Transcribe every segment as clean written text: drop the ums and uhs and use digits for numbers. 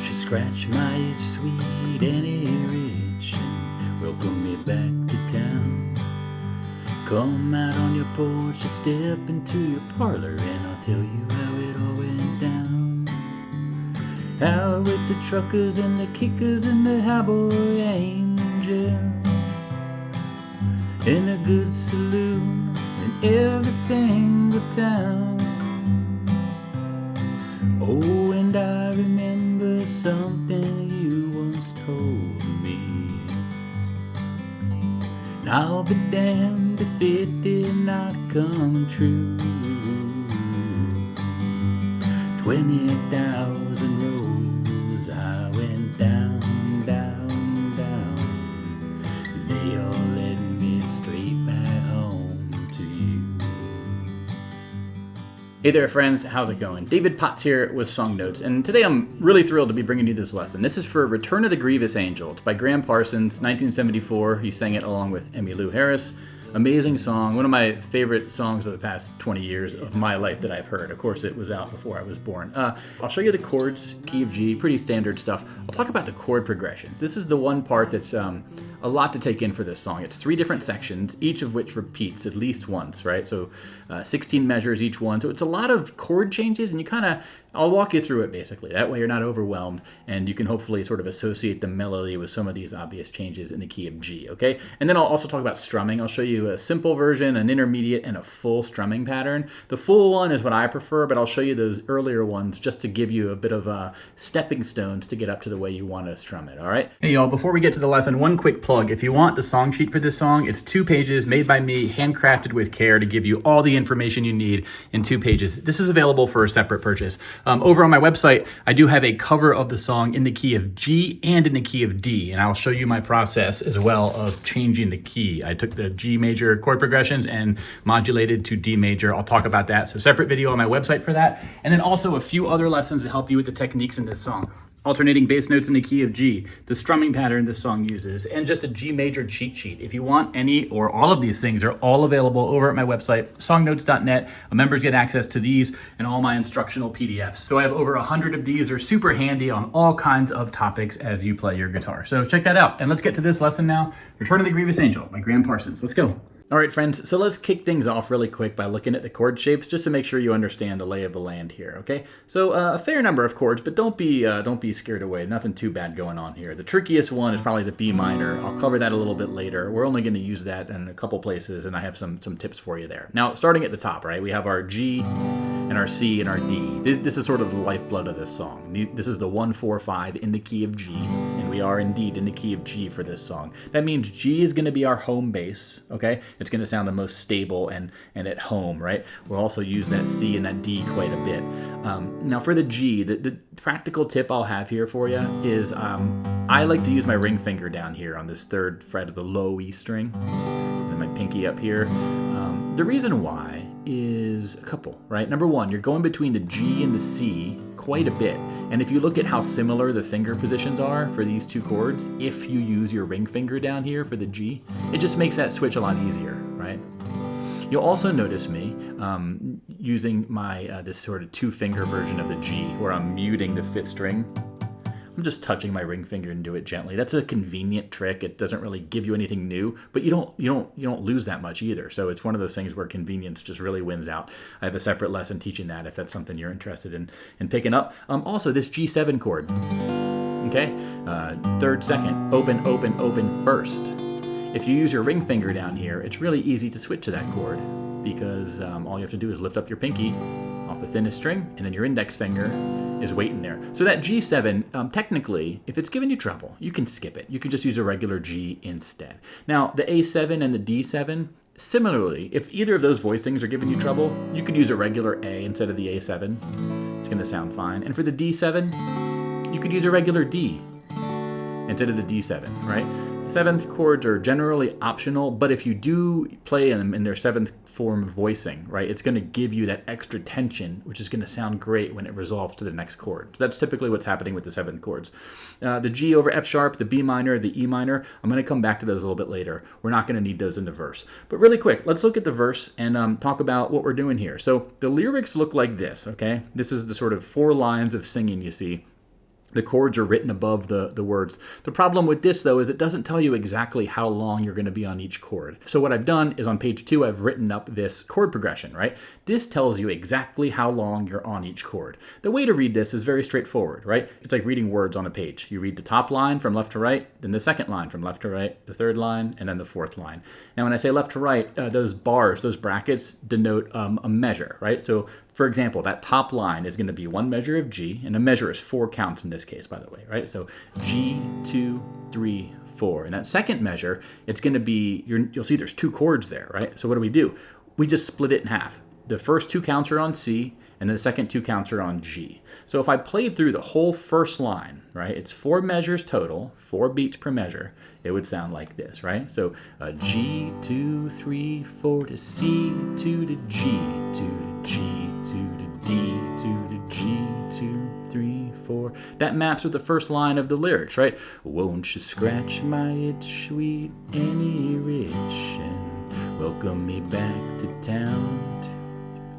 She scratched my itch, sweet Annie Rich, and welcomed me back to town. Come out on your porch and step into your parlor, and I'll tell you how it all went down. How with the truckers and the kickers and the highboy angels, in a good saloon in every single town. Oh, and I remember something you once told me, and I'll be damned if it did not come true. 20,000 rows I went down, down, down. They all led me straight back home to you. Hey there friends, how's it going? David Potts here with Song Notes, and today I'm really thrilled to be bringing you this lesson. This is for Return of the Grievous Angel. It's by Gram Parsons, 1974. He sang it along with Emmylou Harris. Amazing song, one of my favorite songs of the past 20 years of my life that I've heard. Of course, it was out before I was born. I'll show you the chords, key of G, pretty standard stuff. I'll talk about the chord progressions. This is the one part that's a lot to take in for this song. It's 3 different sections, each of which repeats at least once, right? So 16 measures each one. So it's a lot of chord changes, and I'll walk you through it basically. That way you're not overwhelmed, and you can hopefully sort of associate the melody with some of these obvious changes in the key of G, okay? And then I'll also talk about strumming. I'll show you a simple version, an intermediate, and a full strumming pattern. The full one is what I prefer, but I'll show you those earlier ones just to give you a bit of stepping stones to get up to the way you want to strum it, all right? Hey y'all, before we get to the lesson, one quick plug. If you want the song sheet for this song, it's 2 pages made by me, handcrafted with care to give you all the information you need in 2 pages. This is available for a separate purchase. Over on my website, I do have a cover of the song in the key of G and in the key of D, and I'll show you my process as well of changing the key. I took the G major chord progressions and modulated to D major. I'll talk about that. So separate video on my website for that. And then also a few other lessons to help you with the techniques in this song. Alternating bass notes in the key of G, the strumming pattern this song uses, and just a G major cheat sheet. If you want any or all of these things, are all available over at my website, songnotes.net. Members get access to these and all my instructional PDFs. So I have over 100 of these. They're super handy on all kinds of topics as you play your guitar. So check that out. And let's get to this lesson now. Return of the Grievous Angel by Gram Parsons. Let's go. All right, friends, so let's kick things off really quick by looking at the chord shapes just to make sure you understand the lay of the land here, okay? So a fair number of chords, but don't be scared away. Nothing too bad going on here. The trickiest one is probably the B minor. I'll cover that a little bit later. We're only going to use that in a couple places, and I have some tips for you there. Now, starting at the top, right, we have our G and our C and our D. This is sort of the lifeblood of this song. This is the 1-4-5 in the key of G, and we are indeed in the key of G for this song. That means G is going to be our home bass, okay? It's going to sound the most stable and at home, right? We'll also use that C and that D quite a bit. Now for the G, the practical tip I'll have here for you is I like to use my ring finger down here on this 3rd fret of the low E string, and my pinky up here. The reason why is a couple, right? Number one, you're going between the G and the C quite a bit. And if you look at how similar the finger positions are for these 2 chords, if you use your ring finger down here for the G, it just makes that switch a lot easier, right? You'll also notice me using my this sort of 2-finger version of the G where I'm muting the 5th string. I'm just touching my ring finger and do it gently. That's a convenient trick. It doesn't really give you anything new, but you don't lose that much either. So it's one of those things where convenience just really wins out. I have a separate lesson teaching that if that's something you're interested in picking up. Also, this G7 chord. Okay, 3rd, 2nd, open, open, open, 1st. If you use your ring finger down here, it's really easy to switch to that chord because all you have to do is lift up your pinky off the thinnest string, and then your index finger is waiting there. So that G7, technically, if it's giving you trouble, you can skip it. You can just use a regular G instead. Now, the A7 and the D7, similarly, if either of those voicings are giving you trouble, you could use a regular A instead of the A7. It's going to sound fine. And for the D7, you could use a regular D instead of the D7, right? 7th chords are generally optional, but if you do play them in their 7th form voicing, right, it's going to give you that extra tension, which is going to sound great when it resolves to the next chord. So that's typically what's happening with the 7th chords. The G over F sharp, the B minor, the E minor, I'm going to come back to those a little bit later. We're not going to need those in the verse. But really quick, let's look at the verse and talk about what we're doing here. So the lyrics look like this, okay? This is the sort of 4 lines of singing you see. The chords are written above the words. The problem with this, though, is it doesn't tell you exactly how long you're going to be on each chord. So what I've done is on page 2, I've written up this chord progression, right? This tells you exactly how long you're on each chord. The way to read this is very straightforward, right? It's like reading words on a page. You read the top line from left to right, then the second line from left to right, the third line, and then the fourth line. Now, when I say left to right, those bars, those brackets denote a measure, right? So for example, that top line is going to be one measure of G, and a measure is 4 counts in this case, by the way, right? So G, 2, 3, 4. And that second measure, it's going to be, you'll see there's 2 chords there, right? So what do? We just split it in half. The first 2 counts are on C, and the second 2 counts are on G. So if I played through the whole first line, right, it's 4 measures total, 4 beats per measure, it would sound like this, right? So G, 2, 3, 4 to C, 2 to G, 2 to G, 2 to D, 2 to G, 2, 3, 4. That maps with the first line of the lyrics, right? Won't you scratch my itch, sweet Annie Rich, and welcome me back to town.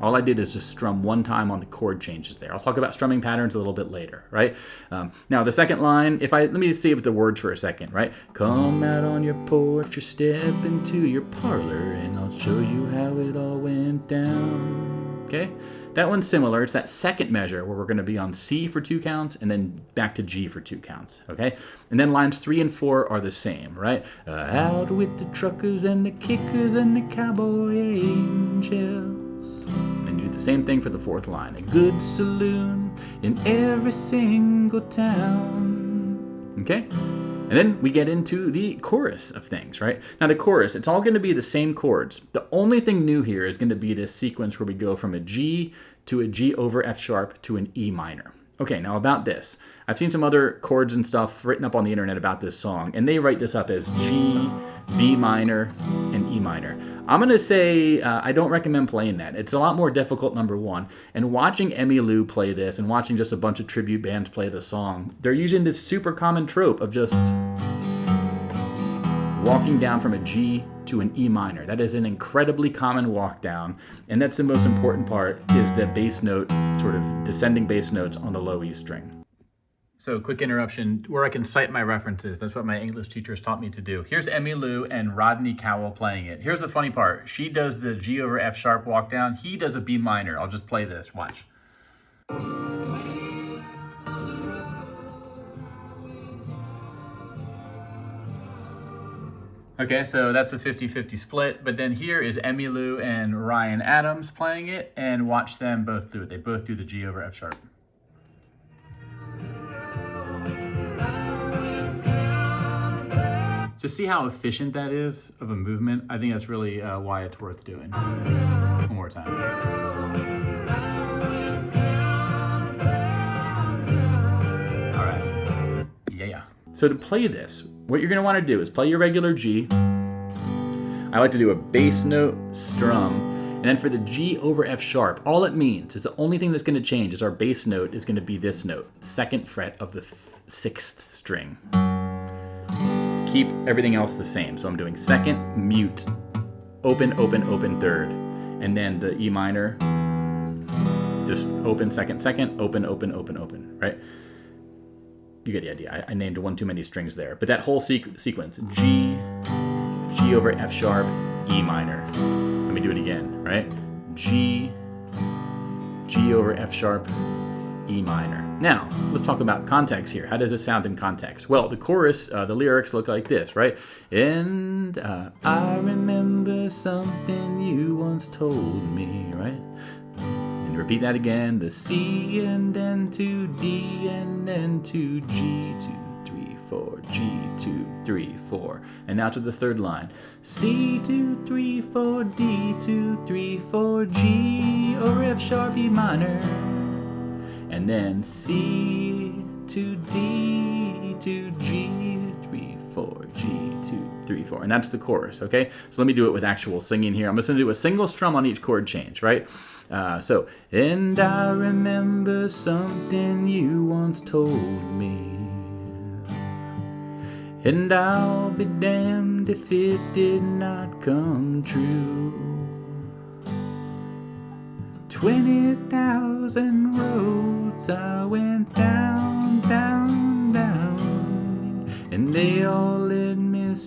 All I did is just strum one time on the chord changes there. I'll talk about strumming patterns a little bit later, right? Now the second line, let me see with the words for a second, right? Come out on your porch or step into your parlor and I'll show you how it all went down, okay? That one's similar. It's that second measure where we're going to be on C for 2 counts and then back to G for 2 counts, okay? And then lines 3 and 4 are the same, right? Out with the truckers and the kickers and the cowboy angels. And do the same thing for the fourth line. A good saloon in every single town. Okay? And then we get into the chorus of things, right? Now the chorus, it's all going to be the same chords. The only thing new here is going to be this sequence where we go from a G to a G over F sharp to an E minor. Okay, now about this. I've seen some other chords and stuff written up on the internet about this song, and they write this up as G, B minor, and E minor. I'm going to say I don't recommend playing that. It's a lot more difficult, number one. And watching Emmylou play this and watching just a bunch of tribute bands play the song, they're using this super common trope of just walking down from a G to an E minor. That is an incredibly common walk down, and that's the most important part, is the bass note, sort of descending bass notes on the low E string. So quick interruption where I can cite my references. That's what my English teachers taught me to do. Here's Emmylou and Rodney Cowell playing it. Here's the funny part. She does the G over F sharp walk down. He does a B minor. I'll just play this. Watch. Okay, so that's a 50-50 split. But then here is Emmylou and Ryan Adams playing it, and watch them both do it. They both do the G over F sharp. To see how efficient that is of a movement, I think that's really why it's worth doing. One more time. All right. Yeah. So to play this, what you're going to want to do is play your regular G. I like to do a bass note strum. And then for the G over F sharp, all it means is the only thing that's going to change is our bass note is going to be this note, the 2nd fret of the 6th string. Keep everything else the same. So I'm doing 2nd, mute, open, open, open, 3rd. And then the E minor, just open, 2nd, 2nd, open, open, open, open, right? You get the idea. I named one too many strings there. But that whole sequence, G, G over F sharp, E minor. Let me do it again, right? G, G over F sharp, E minor. Now, let's talk about context here. How does this sound in context? Well, the chorus, the lyrics look like this, right? And I remember something you once told me, right? And repeat that again. The C and then to D and then to G, 2, 3, 4, G, 2, 3, 4. And now to the third line. C, 2, 3, 4, D, 2, 3, 4, G, or F sharp, E minor. And then C to D to G, 3, 4, G, 2, 3, 4. And that's the chorus, okay? So let me do it with actual singing here. I'm just going to do a single strum on each chord change, right? So, and I remember something you once told me, and I'll be damned if it did not come true. 20,000 roads I went down, down,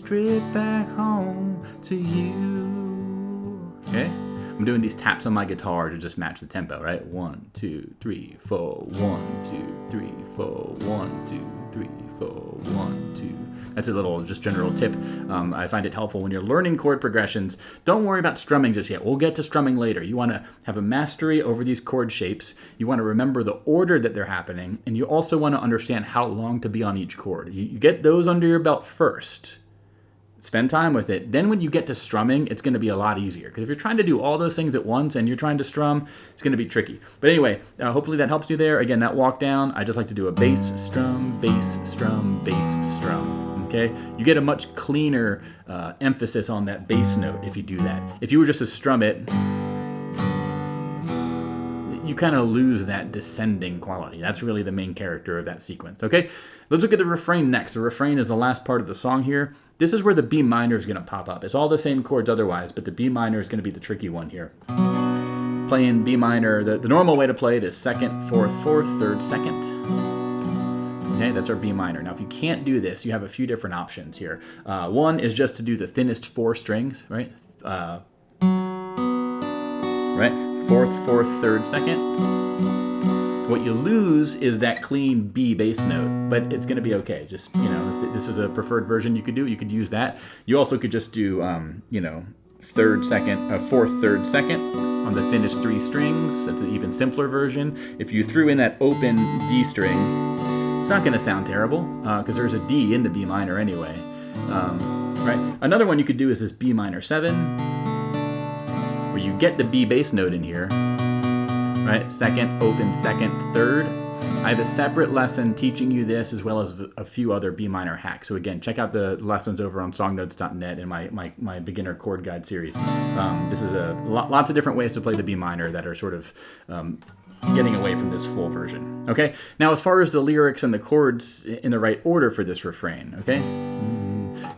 straight back home to you. Okay? I'm doing these taps on my guitar to just match the tempo, right? 1, 2, 3, 4, 1, 2, 3, 4, 1, 2, 3, 4, 1, 2. That's a little just general tip. I find it helpful when you're learning chord progressions. Don't worry about strumming just yet. We'll get to strumming later. You want to have a mastery over these chord shapes. You want to remember the order that they're happening, and you also want to understand how long to be on each chord. You get those under your belt first. Spend time with it. Then when you get to strumming, it's going to be a lot easier. Because if you're trying to do all those things at once and you're trying to strum, it's going to be tricky. But anyway, hopefully that helps you there. Again, that walk down, I just like to do a bass, strum, bass, strum, bass, strum. Okay? You get a much cleaner emphasis on that bass note if you do that. If you were just to strum it, you kind of lose that descending quality. That's really the main character of that sequence. Okay? Let's look at the refrain next. The refrain is the last part of the song here. This is where the B minor is going to pop up. It's all the same chords otherwise, but the B minor is going to be the tricky one here. Playing B minor, the normal way to play it is second, fourth, fourth, third, second. Okay, that's our B minor. Now, if you can't do this, you have a few different options here. One is just to do the thinnest 4 strings, right? Fourth, fourth, third, second. What you lose is that clean B bass note, but it's going to be okay. Just, if this is a preferred version you could use that. You also could just do, third, second, fourth, third, second on the thinnest 3 strings. That's an even simpler version. If you threw in that open D string, it's not going to sound terrible because there's a D in the B minor anyway. Right? Another one you could do is this B minor 7, where you get the B bass note in here. Right? Second, open, second, third. I have a separate lesson teaching you this as well as a few other B minor hacks. So again, check out the lessons over on songnotes.net in my beginner chord guide series. This is lots of different ways to play the B minor that are sort of getting away from this full version. Okay? Now, as far as the lyrics and the chords in the right order for this refrain, okay?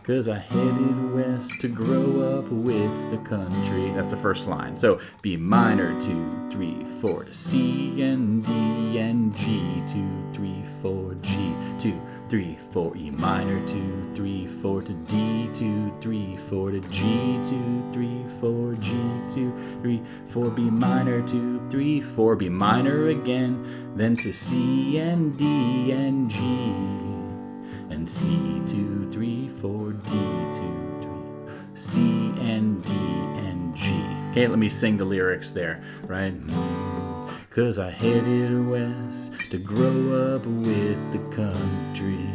'Cause I headed west to grow up with the country. That's the first line. So B minor, 2, 3, 4 to C and D and G, 2, 3, 4 G, 2, 3, 4 E minor, 2, 3, 4 to D, 2, 3, 4 to G, 2, 3, 4 G, 2, 3, 4 B minor, 2, 3, 4 B minor again, then to C and D and G. And C, 2, 3, 4, D, 2, 3, C, and D, and G. Okay, let me sing the lyrics there, right? 'Cause I headed west to grow up with the country.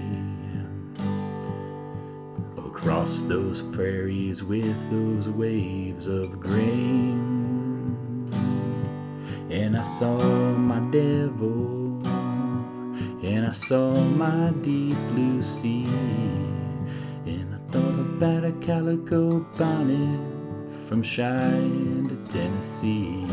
Across those prairies with those waves of grain. And I saw my devil. And I saw my deep blue sea, and I thought about a calico bonnet from Cheyenne to Tennessee.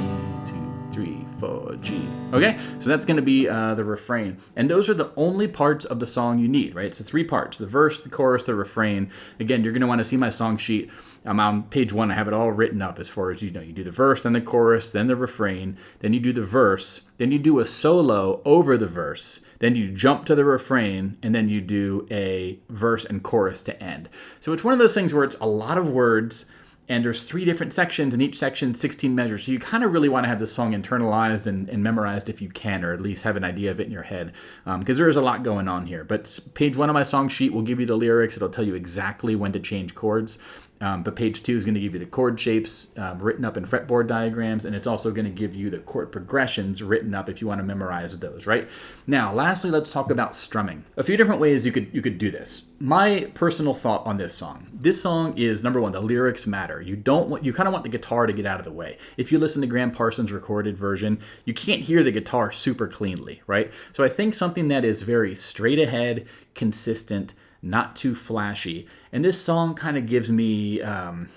2, 3, 4 G. Okay, so that's going to be the refrain, and those are the only parts of the song you need, right? So 3 parts: the verse, the chorus, the refrain. Again, you're going to want to see my song sheet. On page 1, I have it all written up as far as, you do the verse, then the chorus, then the refrain, then you do the verse, then you do a solo over the verse, then you jump to the refrain, and then you do a verse and chorus to end. So it's one of those things where it's a lot of words, and there's 3 different sections, and each section 16 measures. So you kind of really want to have this song internalized and memorized if you can, or at least have an idea of it in your head, because there is a lot going on here. But page 1 of my song sheet will give you the lyrics. It'll tell you exactly when to change chords. But page 2 is going to give you the chord shapes written up in fretboard diagrams, and it's also going to give you the chord progressions written up if you want to memorize those, right? Now, lastly, let's talk about strumming. A few different ways you could do this. My personal thought on this song. This song is, number 1, the lyrics matter. You kind of want the guitar to get out of the way. If you listen to Gram Parsons' recorded version, you can't hear the guitar super cleanly, right? So I think something that is very straight ahead, consistent, not too flashy. And this song kind of gives me a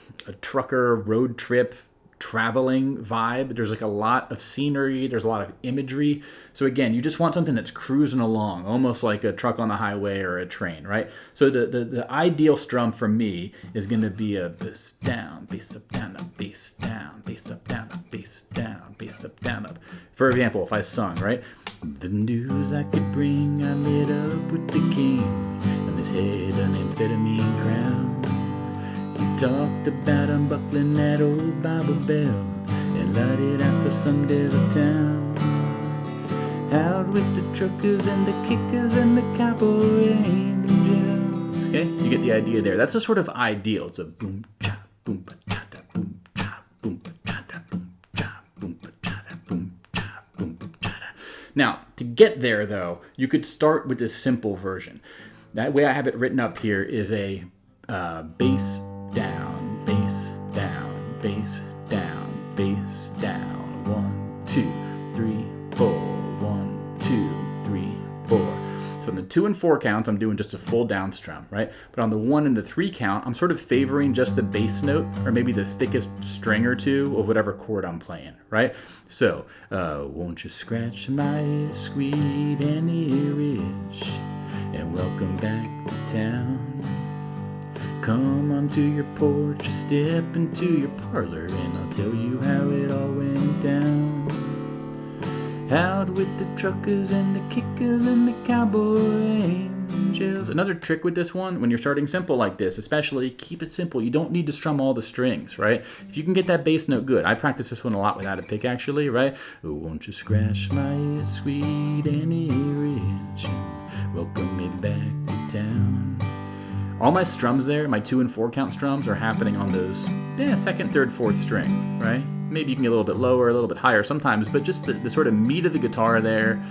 trucker road trip traveling vibe. There's like a lot of scenery. There's a lot of imagery. So again, you just want something that's cruising along, almost like a truck on the highway or a train, right? So the ideal strum for me is going to be a bass down, bass up, down, up, bass down, bass up, down, up, bass down, bass up, down, up. For example, if I sung, right? The news I could bring, I met up with the king and his head an amphetamine crown. talked about unbuckling that old Bible belt and light it out for some desert town. Out with the truckers and the kickers and the cowboy angels. Okay, you get the idea there. That's a sort of ideal. It's a boom cha boom ba cha da boom cha boom ba cha da boom cha boom ba cha da boom cha boom ba cha da. Now, to get there though, you could start with this simple version. That way I have it written up here is a bass down, bass down, bass down, bass down. 1, 2, 3, 4. 1, 2, 3, 4. So on the 2 and 4 counts, I'm doing just a full down strum, right? But on the 1 and the 3 count, I'm sort of favoring just the bass note, or maybe the thickest string or two of whatever chord I'm playing, right? So, won't you scratch my sweet and earish, and welcome back to town. Come onto your porch, step into your parlor, and I'll tell you how it all went down. Out with the truckers and the kickers and the cowboy angels. Another trick with this one, when you're starting simple like this, especially, keep it simple. You don't need to strum all the strings, right? If you can get that bass note good. I practice this one a lot without a pick, actually, right? Oh, won't you scratch my sweet and earish, welcome me back to town. All my strums there, my 2 and 4 count strums, are happening on those second, third, fourth string, right? Maybe you can get a little bit lower, a little bit higher sometimes, but just the sort of meat of the guitar there,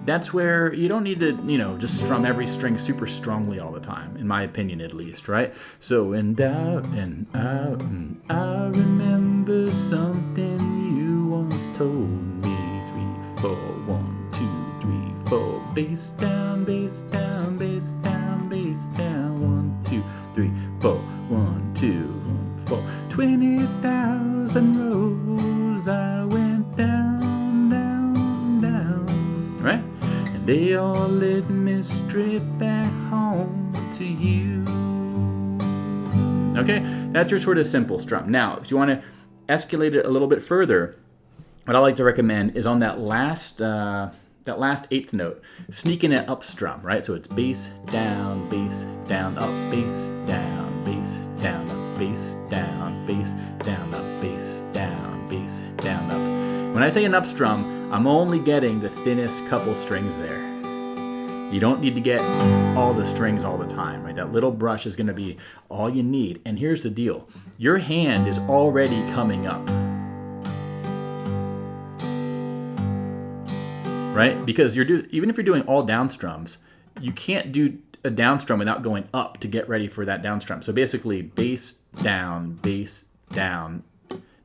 that's where you don't need to, just strum every string super strongly all the time, in my opinion at least, right? So, and out, and out, and I remember something you once told me. 3, 4, 1, 2, 3, 4. Bass down, bass down, bass down, bass down. 1, 2, 3, 4. 1, 2, 4. 20,000 rows I went down, down, down. Right? And they all led me straight back home to you. Okay? That's your sort of simple strum. Now, if you want to escalate it a little bit further, what I like to recommend is on that last 8th note, sneaking it up strum, right? So it's bass, down, up, bass, down, bass, down, up, bass, down, bass, down, up, bass, down, bass, down, up. When I say an up strum, I'm only getting the thinnest couple strings there. You don't need to get all the strings all the time, right? That little brush is going to be all you need. And here's the deal. Your hand is already coming up. Right? Because even if you're doing all down strums, you can't do a down strum without going up to get ready for that down strum. So basically, bass down,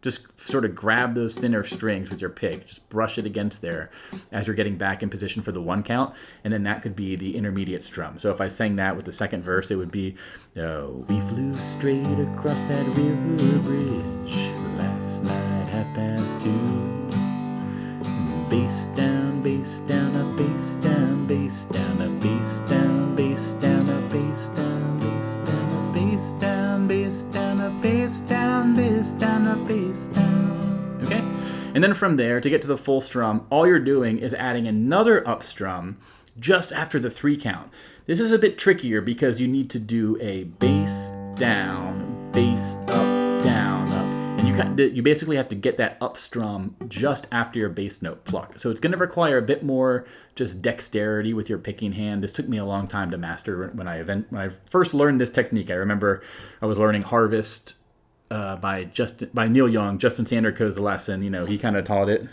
just sort of grab those thinner strings with your pick, just brush it against there as you're getting back in position for the 1 count, and then that could be the intermediate strum. So if I sang that with the second verse, it would be, oh, we flew straight across that river bridge last night, 2:30. Bass down, up, bass down, up, bass down, bass down, up, bass down, bass down, up, bass down, bass down, up, bass down, bass down, up, bass down, bass down, up, bass down. Okay? And then from there, to get to the full strum, all you're doing is adding another up strum just after the 3 count. This is a bit trickier because you need to do a bass down, bass up, down, up. And you basically have to get that up strum just after your bass note pluck. So it's going to require a bit more just dexterity with your picking hand. This took me a long time to master when I first learned this technique. I remember I was learning Harvest by Neil Young. Justin Sandercoe's lesson. He kind of taught it.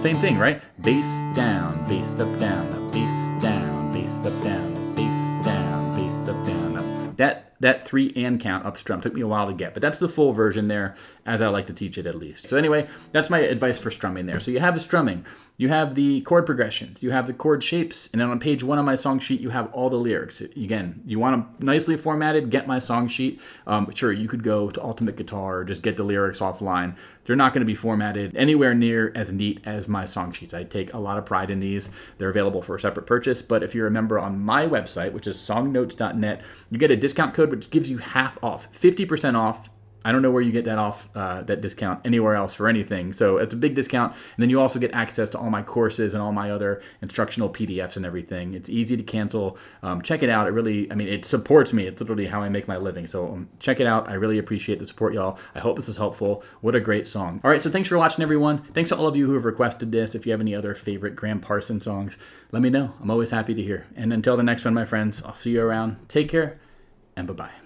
Same thing, right? Bass down, bass up, down, up, bass down, bass up, down, up, bass down, bass up, down, up. That 3 and count up strum took me a while to get, but that's the full version there, as I like to teach it at least. So anyway, that's my advice for strumming there. So you have the strumming, you have the chord progressions, you have the chord shapes, and then on page 1 of my song sheet, you have all the lyrics. Again, you want them nicely formatted, get my song sheet. Sure, you could go to Ultimate Guitar or just get the lyrics offline. They're not going to be formatted anywhere near as neat as my song sheets. I take a lot of pride in these. They're available for a separate purchase, but if you're a member on my website, which is songnotes.net, you get a discount code which gives you half off, 50% off I don't know where you get that off, that discount anywhere else for anything. So it's a big discount. And then you also get access to all my courses and all my other instructional PDFs and everything. It's easy to cancel. Check it out. It supports me. It's literally how I make my living. So check it out. I really appreciate the support, y'all. I hope this is helpful. What a great song. All right, so thanks for watching, everyone. Thanks to all of you who have requested this. If you have any other favorite Gram Parsons songs, let me know. I'm always happy to hear. And until the next one, my friends, I'll see you around. Take care, and bye-bye.